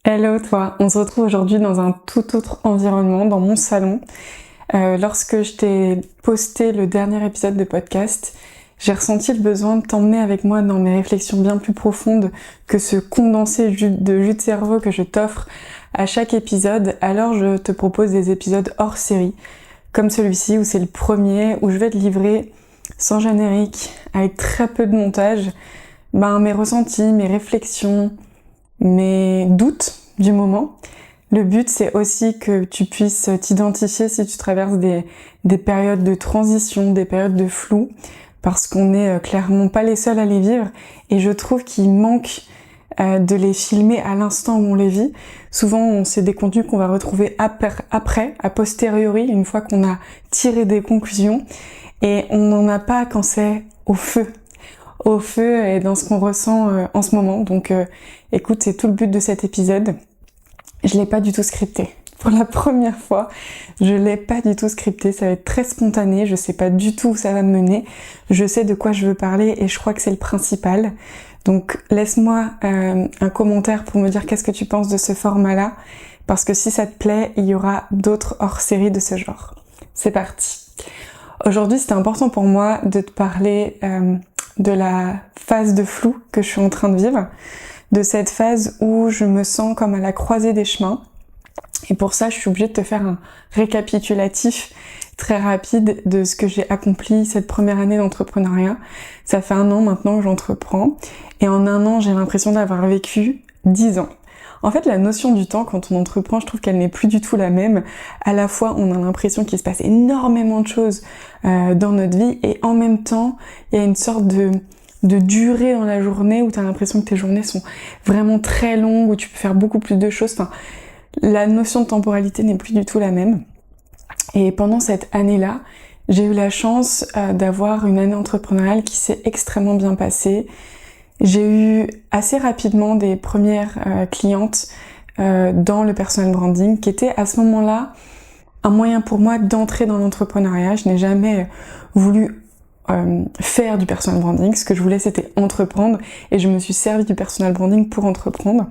Hello toi, on se retrouve aujourd'hui dans un tout autre environnement, dans mon salon. Lorsque je t'ai posté le dernier épisode de podcast, j'ai ressenti le besoin de t'emmener avec moi dans mes réflexions bien plus profondes que ce condensé de jus de cerveau que je t'offre à chaque épisode. Alors je te propose des épisodes hors série, comme celui-ci où c'est le premier, où je vais te livrer sans générique, avec très peu de montage, mes ressentis, mes réflexions, mes doutes du moment. Le but, c'est aussi que tu puisses t'identifier si tu traverses des périodes de transition, des périodes de flou, parce qu'on n'est clairement pas les seuls à les vivre, et je trouve qu'il manque de les filmer à l'instant où on les vit. Souvent, c'est des contenus qu'on va retrouver après, a posteriori, une fois qu'on a tiré des conclusions, et on n'en a pas quand c'est au feu et dans ce qu'on ressent en ce moment. Donc écoute, c'est tout le but de cet épisode. Je l'ai pas du tout scripté. Pour la première fois, je l'ai pas du tout scripté. Ça va être très spontané. Je sais pas du tout où ça va me mener. Je sais de quoi je veux parler et je crois que c'est le principal. Donc laisse-moi un commentaire pour me dire qu'est-ce que tu penses de ce format-là. Parce que si ça te plaît, il y aura d'autres hors-série de ce genre. C'est parti. Aujourd'hui, c'était important pour moi de te parler de la phase de flou que je suis en train de vivre, de cette phase où je me sens comme à la croisée des chemins. Et pour ça, je suis obligée de te faire un récapitulatif très rapide de ce que j'ai accompli cette première année d'entrepreneuriat. Ça fait 1 an maintenant que j'entreprends, et en 1 an, j'ai l'impression d'avoir vécu 10 ans. En fait, la notion du temps, quand on entreprend, je trouve qu'elle n'est plus du tout la même. À la fois, on a l'impression qu'il se passe énormément de choses dans notre vie, et en même temps, il y a une sorte de durée dans la journée où tu as l'impression que tes journées sont vraiment très longues, où tu peux faire beaucoup plus de choses. Enfin, la notion de temporalité n'est plus du tout la même. Et pendant cette année-là, j'ai eu la chance d'avoir une année entrepreneuriale qui s'est extrêmement bien passée. J'ai eu assez rapidement des premières clientes dans le personal branding, qui était à ce moment-là un moyen pour moi d'entrer dans l'entrepreneuriat. Je n'ai jamais voulu faire du personal branding. Ce que je voulais, c'était entreprendre, et je me suis servi du personal branding pour entreprendre.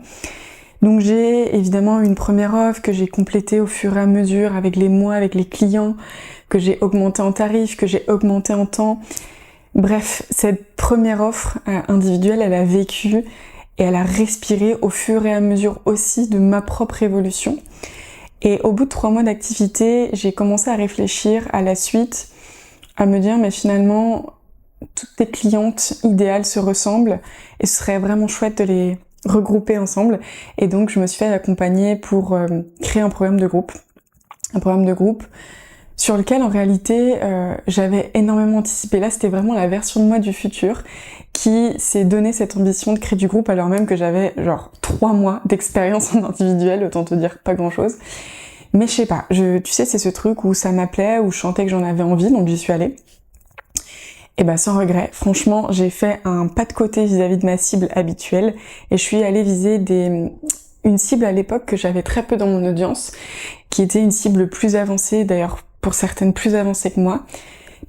Donc j'ai évidemment une première offre que j'ai complétée au fur et à mesure avec les mois, avec les clients, que j'ai augmenté en tarifs, que j'ai augmenté en temps. Bref, cette première offre individuelle, elle a vécu et elle a respiré au fur et à mesure aussi de ma propre évolution. Et au bout de 3 mois d'activité, j'ai commencé à réfléchir à la suite, à me dire mais finalement, toutes tes clientes idéales se ressemblent et ce serait vraiment chouette de les regrouper ensemble. Et donc je me suis fait accompagner pour créer un programme de groupe. Un programme de groupe sur lequel en réalité j'avais énormément anticipé. Là, c'était vraiment la version de moi du futur qui s'est donné cette ambition de créer du groupe, alors même que j'avais genre 3 mois d'expérience en individuel, autant te dire pas grand chose. Mais je sais pas, tu sais, c'est ce truc où ça m'appelait, où je sentais que j'en avais envie, donc j'y suis allée. Et sans regret, franchement, j'ai fait un pas de côté vis-à-vis de ma cible habituelle, et je suis allée viser une cible à l'époque que j'avais très peu dans mon audience, qui était une cible plus avancée, d'ailleurs pour certaines plus avancées que moi,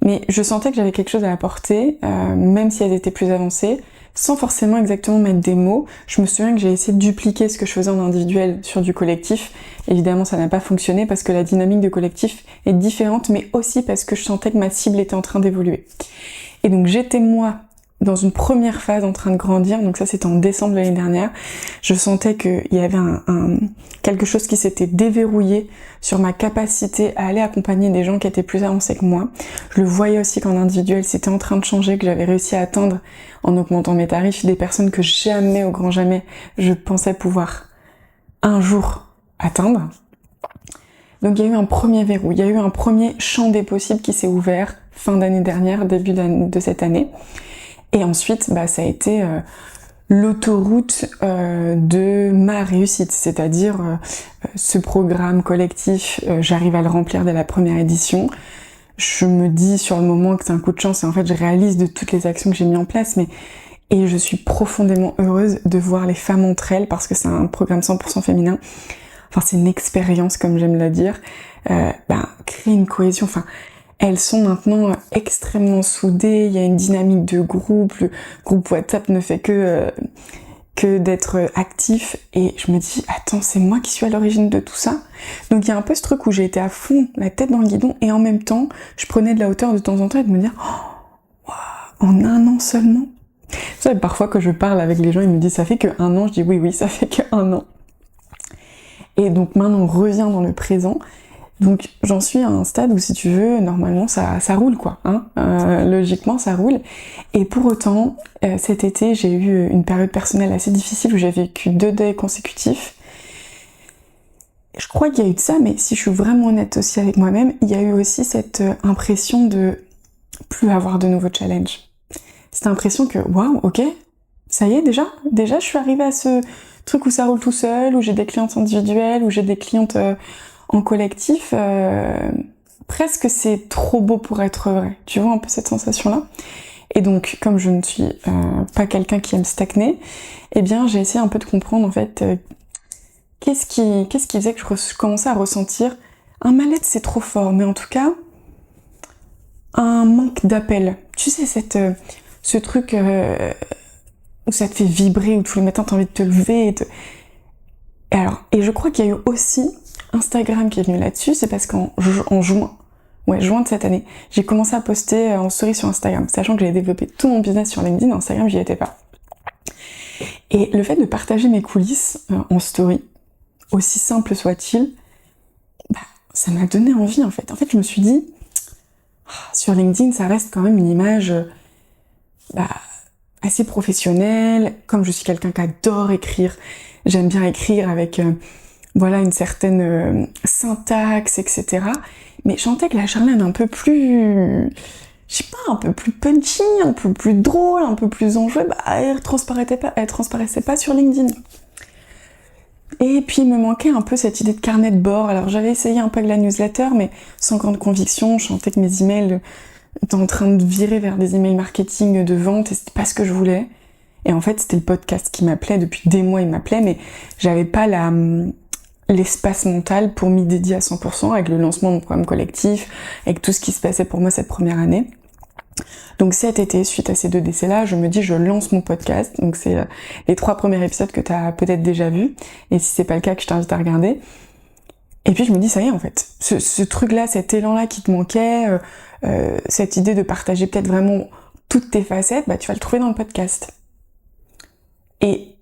mais je sentais que j'avais quelque chose à apporter, même si elles étaient plus avancées, sans forcément exactement mettre des mots. Je me souviens que j'ai essayé de dupliquer ce que je faisais en individuel sur du collectif. Évidemment, ça n'a pas fonctionné parce que la dynamique de collectif est différente, mais aussi parce que je sentais que ma cible était en train d'évoluer. Et donc j'étais moi dans une première phase en train de grandir, donc ça c'était en décembre de l'année dernière. Je sentais qu'il y avait quelque chose qui s'était déverrouillé sur ma capacité à aller accompagner des gens qui étaient plus avancés que moi. Je le voyais aussi qu'en individuel c'était en train de changer, que j'avais réussi à atteindre, en augmentant mes tarifs, des personnes que jamais, au grand jamais, je pensais pouvoir un jour atteindre. Donc il y a eu un premier verrou, il y a eu un premier champ des possibles qui s'est ouvert fin d'année dernière, début de cette année. Et ensuite, ça a été l'autoroute de ma réussite, c'est-à-dire ce programme collectif, j'arrive à le remplir dès la première édition. Je me dis sur le moment que c'est un coup de chance, et en fait je réalise de toutes les actions que j'ai mis en place, et je suis profondément heureuse de voir les femmes entre elles, parce que c'est un programme 100% féminin. Enfin, c'est une expérience, comme j'aime le dire, créer une cohésion, elles sont maintenant extrêmement soudées, il y a une dynamique de groupe, le groupe WhatsApp ne fait que que d'être actif, et je me dis attends, c'est moi qui suis à l'origine de tout ça. Donc il y a un peu ce truc où j'ai été à fond la tête dans le guidon, et en même temps je prenais de la hauteur de temps en temps et de me dire oh, wow, en 1 an seulement. Vous savez, parfois quand je parle avec les gens, ils me disent ça fait que 1 an, je dis oui ça fait que 1 an. Et donc maintenant on revient dans le présent. Donc j'en suis à un stade où, si tu veux, normalement ça roule quoi, hein, logiquement ça roule. Et pour autant, cet été j'ai eu une période personnelle assez difficile où j'ai vécu 2 deuils consécutifs. Je crois qu'il y a eu de ça, mais si je suis vraiment honnête aussi avec moi-même, il y a eu aussi cette impression de plus avoir de nouveaux challenges. Cette impression que waouh, ok, ça y est déjà je suis arrivée à ce truc où ça roule tout seul, où j'ai des clientes individuelles, où j'ai des clientes en collectif, presque c'est trop beau pour être vrai. Tu vois un peu cette sensation-là? Et donc, comme je ne suis pas quelqu'un qui aime stagner, eh bien, j'ai essayé un peu de comprendre, en fait, qu'est-ce qui faisait que je commençais à ressentir un mal-être, c'est trop fort, mais en tout cas, un manque d'appel. Tu sais, ce truc où ça te fait vibrer, où tous les matins t'as envie de te lever. Et je crois qu'il y a eu aussi Instagram qui est venu là-dessus, c'est parce qu'en juin de cette année, j'ai commencé à poster en story sur Instagram, sachant que j'avais développé tout mon business sur LinkedIn, Instagram j'y étais pas. Et le fait de partager mes coulisses en story, aussi simple soit-il, ça m'a donné envie en fait. En fait, je me suis dit, sur LinkedIn, ça reste quand même une image assez professionnelle. Comme je suis quelqu'un qui adore écrire, j'aime bien écrire avec une certaine syntaxe, etc. Mais je sentais que la Charlène un peu plus, un peu plus punchy, un peu plus drôle, un peu plus enjouée, elle transparaissait pas sur LinkedIn. Et puis il me manquait un peu cette idée de carnet de bord. Alors j'avais essayé un peu avec la newsletter, mais sans grande conviction. Je sentais que mes emails étaient en train de virer vers des emails marketing de vente, et c'était pas ce que je voulais. Et en fait, c'était le podcast qui m'appelait. Depuis des mois, il m'appelait, mais j'avais pas l'espace mental pour m'y dédier à 100% avec le lancement de mon programme collectif, avec tout ce qui se passait pour moi cette première année. Donc cet été, suite à ces 2 décès-là, je me dis je lance mon podcast. Donc c'est les 3 premiers épisodes que tu as peut-être déjà vus, et si c'est pas le cas, que je t'invite à regarder. Et puis je me dis ça y est en fait, ce truc-là, cet élan-là qui te manquait, cette idée de partager peut-être vraiment toutes tes facettes, tu vas le trouver dans le podcast. Et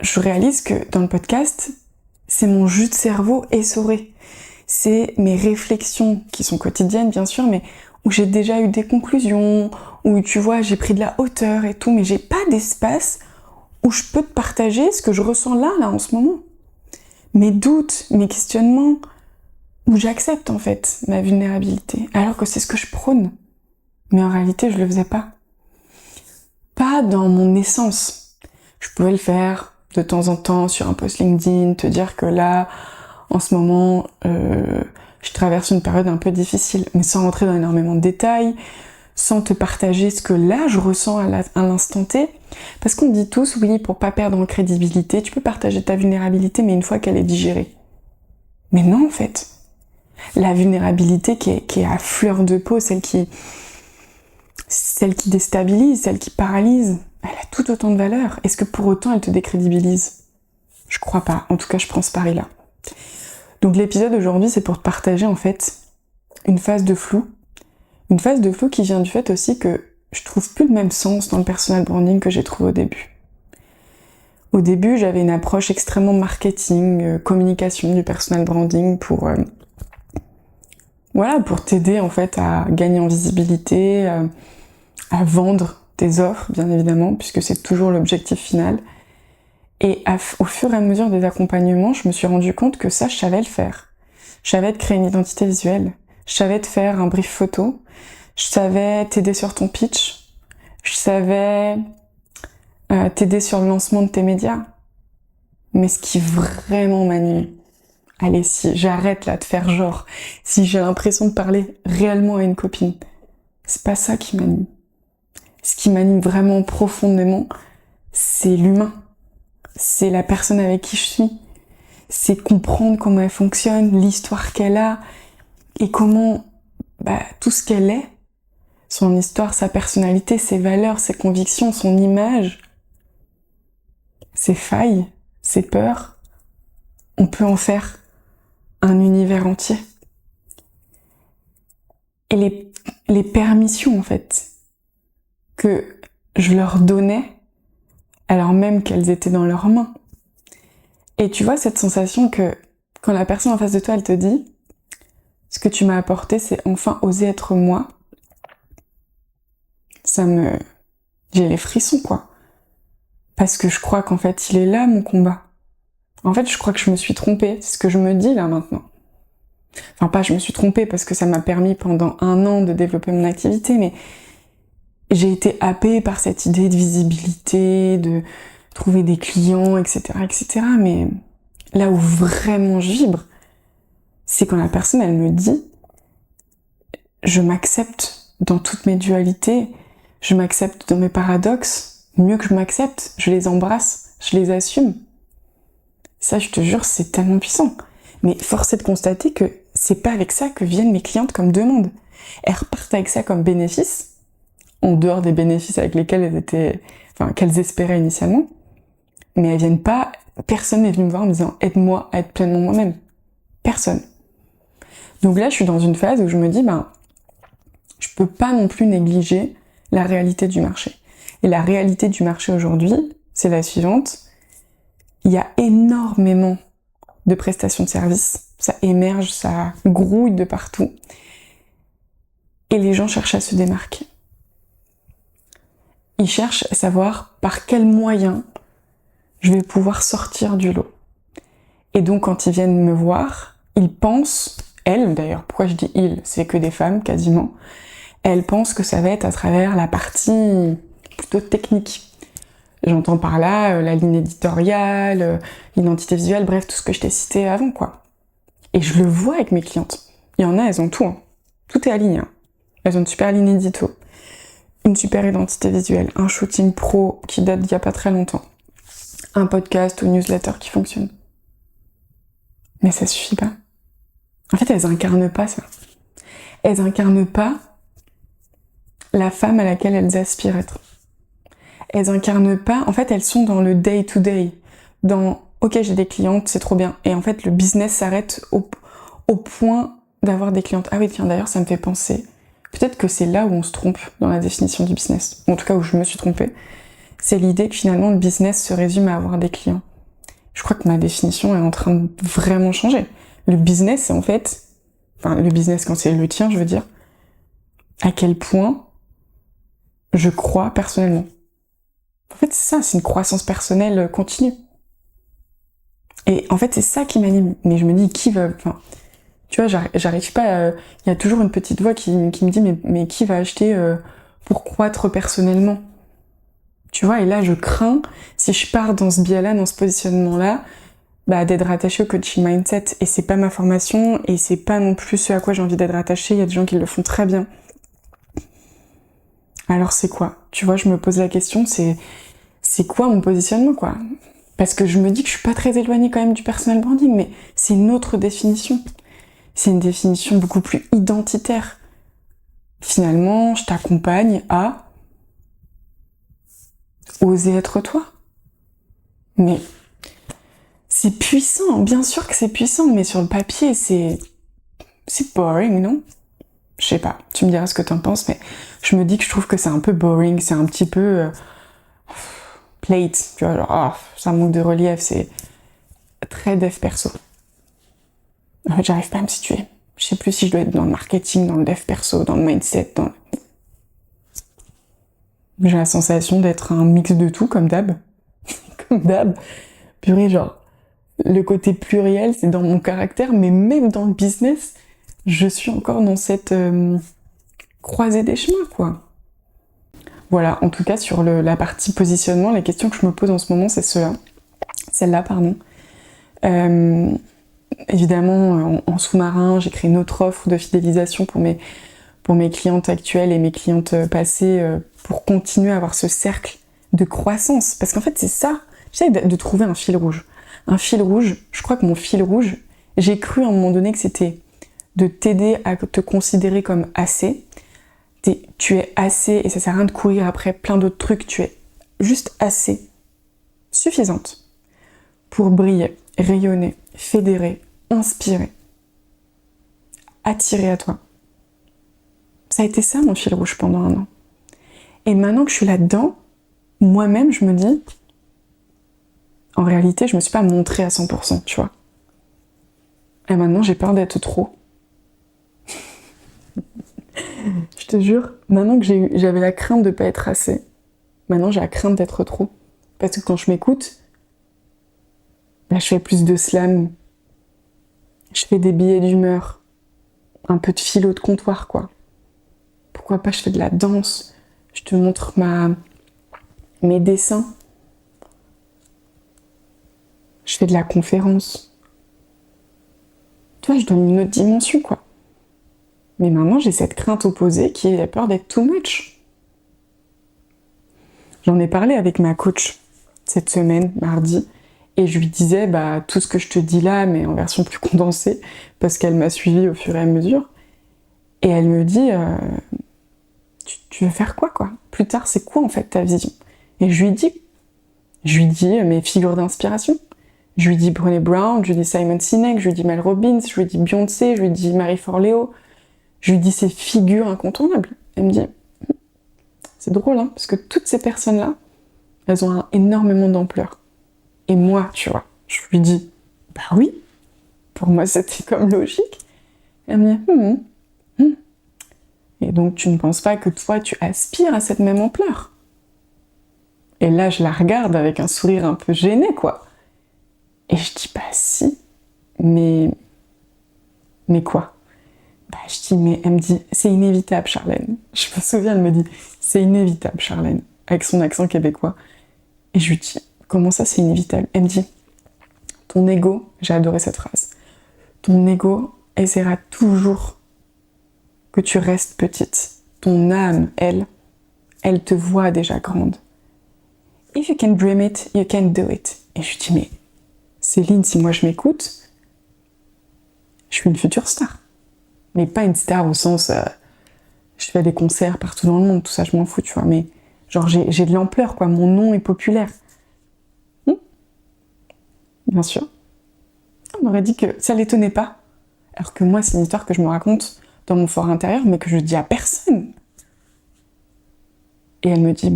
je réalise que dans le podcast, c'est mon jus de cerveau essoré. C'est mes réflexions qui sont quotidiennes bien sûr, mais où j'ai déjà eu des conclusions, où tu vois, j'ai pris de la hauteur et tout, mais j'ai pas d'espace où je peux te partager ce que je ressens là en ce moment. Mes doutes, mes questionnements, où j'accepte en fait ma vulnérabilité, alors que c'est ce que je prône. Mais en réalité, je le faisais pas. Pas dans mon essence. Je pouvais le faire de temps en temps sur un post LinkedIn, te dire que là, en ce moment, je traverse une période un peu difficile, mais sans rentrer dans énormément de détails, sans te partager ce que là je ressens à l'instant T. Parce qu'on dit tous, oui, pour pas perdre en crédibilité, tu peux partager ta vulnérabilité, mais une fois qu'elle est digérée. Mais non, en fait. La vulnérabilité qui est à fleur de peau, celle qui déstabilise, celle qui paralyse, elle a tout autant de valeur. Est-ce que pour autant elle te décrédibilise? Je crois pas. En tout cas, je prends ce pari-là. Donc l'épisode d'aujourd'hui, c'est pour te partager en fait une phase de flou. Une phase de flou qui vient du fait aussi que je trouve plus le même sens dans le personal branding que j'ai trouvé au début. Au début, j'avais une approche extrêmement marketing, communication du personal branding pour t'aider en fait à gagner en visibilité, à vendre tes offres, bien évidemment, puisque c'est toujours l'objectif final. Et au fur et à mesure des accompagnements, je me suis rendu compte que ça, je savais le faire. Je savais te créer une identité visuelle, je savais te faire un brief photo, je savais t'aider sur ton pitch, je savais t'aider sur le lancement de tes médias. Mais ce qui vraiment m'anime, allez, si j'arrête là de faire genre, si j'ai l'impression de parler réellement à une copine, c'est pas ça qui m'anime. Ce qui m'anime vraiment profondément, c'est l'humain. C'est la personne avec qui je suis. C'est comprendre comment elle fonctionne, l'histoire qu'elle a, et comment tout ce qu'elle est, son histoire, sa personnalité, ses valeurs, ses convictions, son image, ces failles, ces peurs, on peut en faire un univers entier. Et les permissions, en fait, que je leur donnais, alors même qu'elles étaient dans leurs mains. Et tu vois cette sensation que quand la personne en face de toi, elle te dit « Ce que tu m'as apporté, c'est enfin oser être moi », j'ai les frissons, quoi. Parce que je crois qu'en fait, il est là, mon combat. En fait, je crois que je me suis trompée. C'est ce que je me dis, là, maintenant. Enfin, pas je me suis trompée, parce que ça m'a permis pendant 1 an de développer mon activité, mais j'ai été happée par cette idée de visibilité, de trouver des clients, etc., etc. Mais là où vraiment je vibre, c'est quand la personne, elle me dit « Je m'accepte dans toutes mes dualités, je m'accepte dans mes paradoxes, mieux que je m'accepte, je les embrasse, je les assume. » Ça, je te jure, c'est tellement puissant. Mais force est de constater que c'est pas avec ça que viennent mes clientes comme demande. Elles repartent avec ça comme bénéfice, en dehors des bénéfices avec lesquels qu'elles espéraient initialement. Mais elles viennent pas, personne n'est venu me voir en me disant « Aide-moi à être pleinement moi-même ». Personne. Donc là, je suis dans une phase où je me dis je peux pas non plus négliger la réalité du marché. Et la réalité du marché aujourd'hui, c'est la suivante. Il y a énormément de prestations de services. Ça émerge, ça grouille de partout. Et les gens cherchent à se démarquer. Ils cherchent à savoir par quels moyens je vais pouvoir sortir du lot. Et donc, quand ils viennent me voir, ils pensent, elles d'ailleurs, pourquoi je dis ils, c'est que des femmes quasiment, elles pensent que ça va être à travers la partie plutôt technique. J'entends par là la ligne éditoriale, l'identité visuelle, bref, tout ce que je t'ai cité avant, quoi. Et je le vois avec mes clientes. Il y en a, elles ont tout. Hein. Tout est aligné. Hein. Elles ont une super ligne édito, une super identité visuelle, un shooting pro qui date d'il y a pas très longtemps, un podcast ou newsletter qui fonctionne. Mais ça suffit pas. En fait, elles incarnent pas ça. Elles incarnent pas la femme à laquelle elles aspirent être. Elles incarnent pas, en fait, elles sont dans le day-to-day, dans « ok, j'ai des clientes, c'est trop bien ». Et en fait, le business s'arrête au point d'avoir des clientes. Ah oui, tiens, d'ailleurs, ça me fait penser. Peut-être que c'est là où on se trompe dans la définition du business. En tout cas, où je me suis trompée. C'est l'idée que finalement, le business se résume à avoir des clients. Je crois que ma définition est en train de vraiment changer. Le business, c'est en fait... Enfin, le business, quand c'est le tien, je veux dire, à quel point je crois personnellement. En fait, c'est ça, c'est une croissance personnelle continue. Et en fait, c'est ça qui m'anime. Mais je me dis, qui va... Enfin, tu vois, j'arrive pas... Il y a toujours une petite voix qui me dit, mais qui va acheter pour croître personnellement ? Tu vois, et là, je crains, si je pars dans ce biais-là, dans ce positionnement-là, d'être rattachée au coaching mindset. Et c'est pas ma formation, et c'est pas non plus ce à quoi j'ai envie d'être rattachée. Il y a des gens qui le font très bien. Alors c'est quoi ? Tu vois, je me pose la question, c'est quoi mon positionnement, quoi ? Parce que je me dis que je suis pas très éloignée quand même du personal branding, mais c'est une autre définition. C'est une définition beaucoup plus identitaire. Finalement, je t'accompagne à oser être toi. Mais c'est puissant, bien sûr que c'est puissant, mais sur le papier, c'est boring, non ? Je sais pas, tu me diras ce que t'en penses, mais je me dis que je trouve que c'est un peu boring, c'est un petit peu plate, tu vois, genre, ça manque de relief, c'est très dev perso. En fait, j'arrive pas à me situer. Je sais plus si je dois être dans le marketing, dans le dev perso, dans le mindset, J'ai la sensation d'être un mix de tout, comme d'hab. Comme d'hab. Purée, genre, le côté pluriel, c'est dans mon caractère, mais même dans le business, je suis encore dans cette croisée des chemins, quoi. Voilà, en tout cas, sur la partie positionnement, les questions que je me pose en ce moment, c'est celle-là, pardon. Évidemment, en sous-marin, j'ai créé une autre offre de fidélisation pour mes clientes actuelles et mes clientes passées, pour continuer à avoir ce cercle de croissance. Parce qu'en fait, c'est ça. J'essaie de trouver un fil rouge. Un fil rouge, je crois que mon fil rouge, j'ai cru à un moment donné que c'était de t'aider à te considérer comme assez. Tu es assez, et ça sert à rien de courir après plein d'autres trucs, tu es juste assez suffisante pour briller, rayonner, fédérer, inspirer, attirer à toi. Ça a été ça mon fil rouge pendant 1 an. Et maintenant que je suis là-dedans, moi-même je me dis, en réalité je me suis pas montrée à 100%, tu vois. Et maintenant j'ai peur d'être trop. Je te jure, maintenant que j'avais la crainte de pas être assez, maintenant j'ai la crainte d'être trop. Parce que quand je m'écoute, là je fais plus de slam, je fais des billets d'humeur, un peu de philo de comptoir quoi. Pourquoi pas je fais de la danse, je te montre mes dessins, je fais de la conférence. Tu vois, je donne une autre dimension quoi. Mais maintenant, j'ai cette crainte opposée qui est la peur d'être too much. J'en ai parlé avec ma coach cette semaine, mardi, et je lui disais tout ce que je te dis là, mais en version plus condensée, parce qu'elle m'a suivie au fur et à mesure. Et elle me dit, tu veux faire quoi plus tard, c'est quoi en fait ta vision? Et je lui dis mes figures d'inspiration. Je lui dis Brené Brown, je lui dis Simon Sinek, je lui dis Mel Robbins, je lui dis Beyoncé, je lui dis Marie Forleo. Je lui dis ces figures incontournables. Elle me dit, c'est drôle, hein, parce que toutes ces personnes-là, elles ont énormément d'ampleur. Et moi, tu vois, je lui dis, oui, pour moi c'était comme logique. Elle me dit, Et donc tu ne penses pas que toi tu aspires à cette même ampleur? Et là je la regarde avec un sourire un peu gêné, quoi. Et je dis, si, mais quoi? Je dis, mais elle me dit, c'est inévitable, Charlène. Je me souviens, elle me dit, c'est inévitable, Charlène, avec son accent québécois. Et je lui dis, comment ça, c'est inévitable? Elle me dit, ton ego, j'ai adoré cette phrase, ton ego essaiera toujours que tu restes petite. Ton âme, elle te voit déjà grande. If you can dream it, you can do it. Et je lui dis, mais Céline, si moi je m'écoute, je suis une future star. Mais pas une star au sens, je fais des concerts partout dans le monde, tout ça, je m'en fous, tu vois. Mais genre, j'ai de l'ampleur, quoi. Mon nom est populaire. Bien sûr. On aurait dit que ça l'étonnait pas. Alors que moi, c'est une histoire que je me raconte dans mon fort intérieur, mais que je dis à personne. Et elle me dit,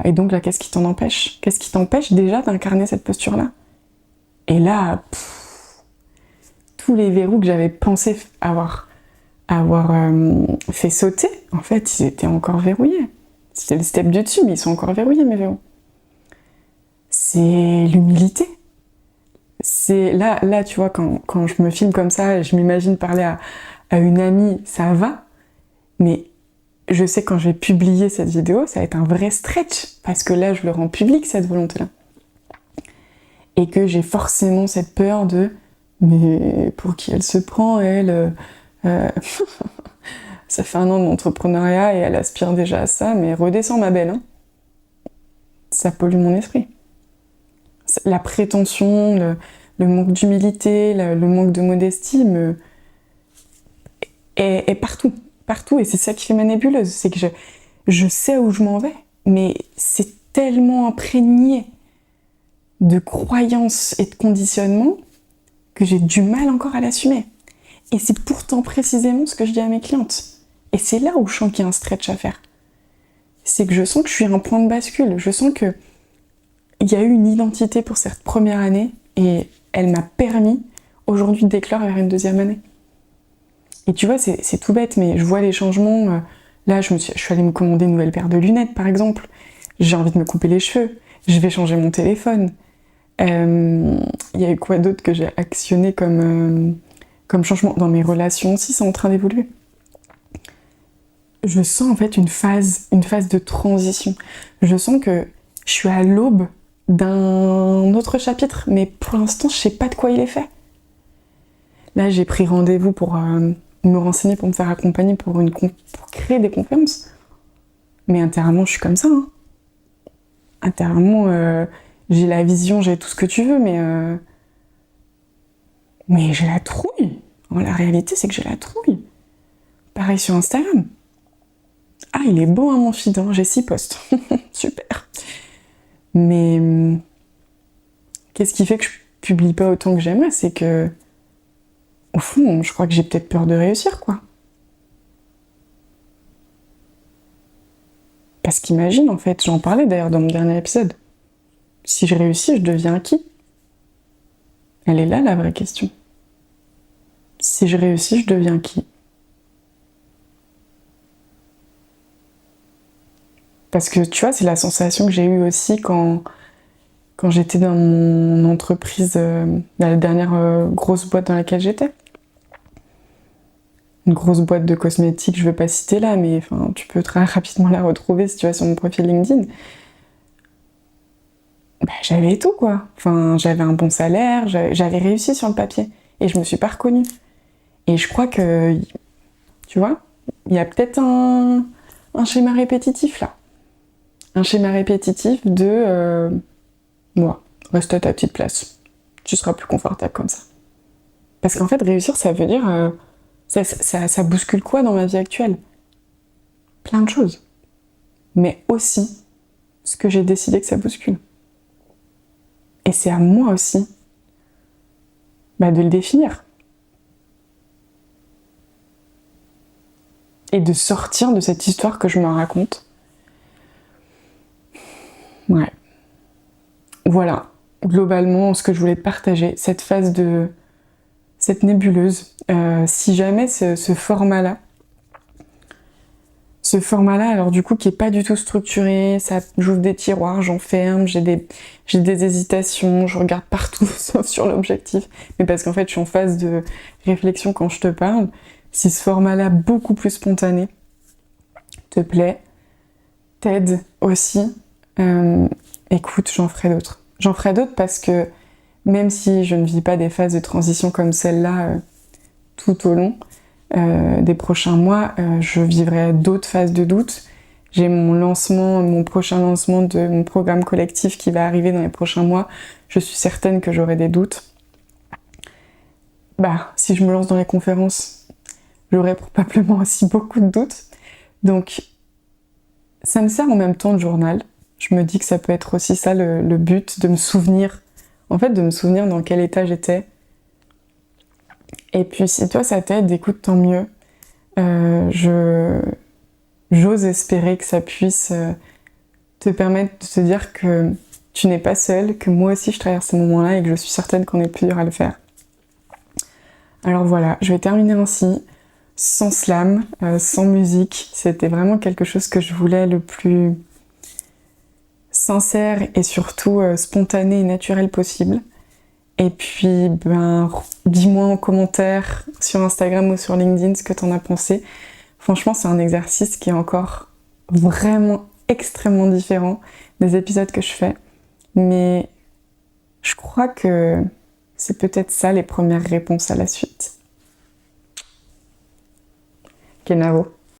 et donc là, qu'est-ce qui t'en empêche? Qu'est-ce qui t'empêche déjà d'incarner cette posture-là? Et là, tous les verrous que j'avais pensé avoir fait sauter, en fait, ils étaient encore verrouillés. C'était le step du dessus, mais ils sont encore verrouillés, mes verrous. C'est l'humilité. C'est là, tu vois, quand je me filme comme ça, je m'imagine parler à une amie, ça va, mais je sais quand je vais publier cette vidéo, ça va être un vrai stretch, parce que là, je le rends public, cette volonté-là. Et que j'ai forcément cette peur de, mais pour qui elle se prend, elle ça fait 1 an d'entrepreneuriat et elle aspire déjà à ça, mais redescends ma belle, hein. Ça pollue mon esprit. La prétention, le manque d'humilité, le manque de modestie est partout, et c'est ça qui fait ma nébuleuse, c'est que je sais où je m'en vais, mais c'est tellement imprégné de croyances et de conditionnements que j'ai du mal encore à l'assumer. Et c'est pourtant précisément ce que je dis à mes clientes. Et c'est là où je sens qu'il y a un stretch à faire. C'est que je sens que je suis à un point de bascule. Je sens que il y a eu une identité pour cette première année et elle m'a permis aujourd'hui d'éclore vers une deuxième année. Et tu vois, c'est tout bête, mais je vois les changements. Là, je suis allée me commander une nouvelle paire de lunettes, par exemple. J'ai envie de me couper les cheveux. Je vais changer mon téléphone. Il y a eu quoi d'autre que j'ai actionné comme changement dans mes relations aussi, c'est en train d'évoluer. Je sens en fait une phase de transition. Je sens que je suis à l'aube d'un autre chapitre, mais pour l'instant, je sais pas de quoi il est fait. Là, j'ai pris rendez-vous pour me renseigner, pour me faire accompagner pour créer des conférences. Mais intérieurement, je suis comme ça. Hein. Intérieurement, j'ai la vision, j'ai tout ce que tu veux, mais j'ai la trouille. La réalité, c'est que j'ai la trouille. Pareil sur Instagram. Ah, il est beau, hein, mon feed, hein, j'ai 6 posts. Super. Mais Qu'est-ce qui fait que je publie pas autant que j'aimerais? C'est que, au fond, je crois que j'ai peut-être peur de réussir, quoi. Parce qu'imagine, en fait, j'en parlais d'ailleurs dans mon dernier épisode. Si je réussis, je deviens qui? Elle est là, la vraie question. Si je réussis, je deviens qui? Parce que, tu vois, c'est la sensation que j'ai eue aussi quand j'étais dans mon entreprise, la dernière grosse boîte dans laquelle j'étais. Une grosse boîte de cosmétiques, je veux pas citer là, mais enfin, tu peux très rapidement la retrouver si tu vas sur mon profil LinkedIn. Bah, j'avais tout, quoi. Enfin, j'avais un bon salaire, j'avais réussi sur le papier. Et je me suis pas reconnue. Et je crois que, tu vois, il y a peut-être un schéma répétitif là. Un schéma répétitif de moi, reste à ta petite place. Tu seras plus confortable comme ça. Parce qu'en fait, réussir, ça veut dire... ça bouscule quoi dans ma vie actuelle? Plein de choses. Mais aussi ce que j'ai décidé que ça bouscule. Et c'est à moi aussi de le définir. Et de sortir de cette histoire que je me raconte. Ouais. Voilà, globalement, ce que je voulais te partager, cette phase de... cette nébuleuse. Si jamais ce format-là, alors du coup, qui est pas du tout structuré, ça, j'ouvre des tiroirs, j'enferme, j'ai des hésitations, je regarde partout sauf sur l'objectif, mais parce qu'en fait, je suis en phase de réflexion quand je te parle. Si ce format-là, beaucoup plus spontané, te plaît, t'aide aussi, écoute, j'en ferai d'autres. J'en ferai d'autres parce que même si je ne vis pas des phases de transition comme celle-là tout au long des prochains mois, je vivrai d'autres phases de doute. J'ai mon prochain lancement de mon programme collectif qui va arriver dans les prochains mois. Je suis certaine que j'aurai des doutes. Si je me lance dans les conférences, j'aurai probablement aussi beaucoup de doutes. Donc, ça me sert en même temps de journal. Je me dis que ça peut être aussi ça le but, de me souvenir. En fait, de me souvenir dans quel état j'étais. Et puis, si toi, ça t'aide, écoute, tant mieux. J'ose espérer que ça puisse te permettre de te dire que tu n'es pas seule, que moi aussi je traverse ces moments-là et que je suis certaine qu'on est plusieurs à le faire. Alors voilà, je vais terminer ainsi, sans slam, sans musique. C'était vraiment quelque chose que je voulais le plus sincère et surtout spontané et naturel possible. Et puis, dis-moi en commentaire sur Instagram ou sur LinkedIn ce que t'en as pensé. Franchement, c'est un exercice qui est encore vraiment extrêmement différent des épisodes que je fais. Mais je crois que c'est peut-être ça les premières réponses à la suite. Kenavo.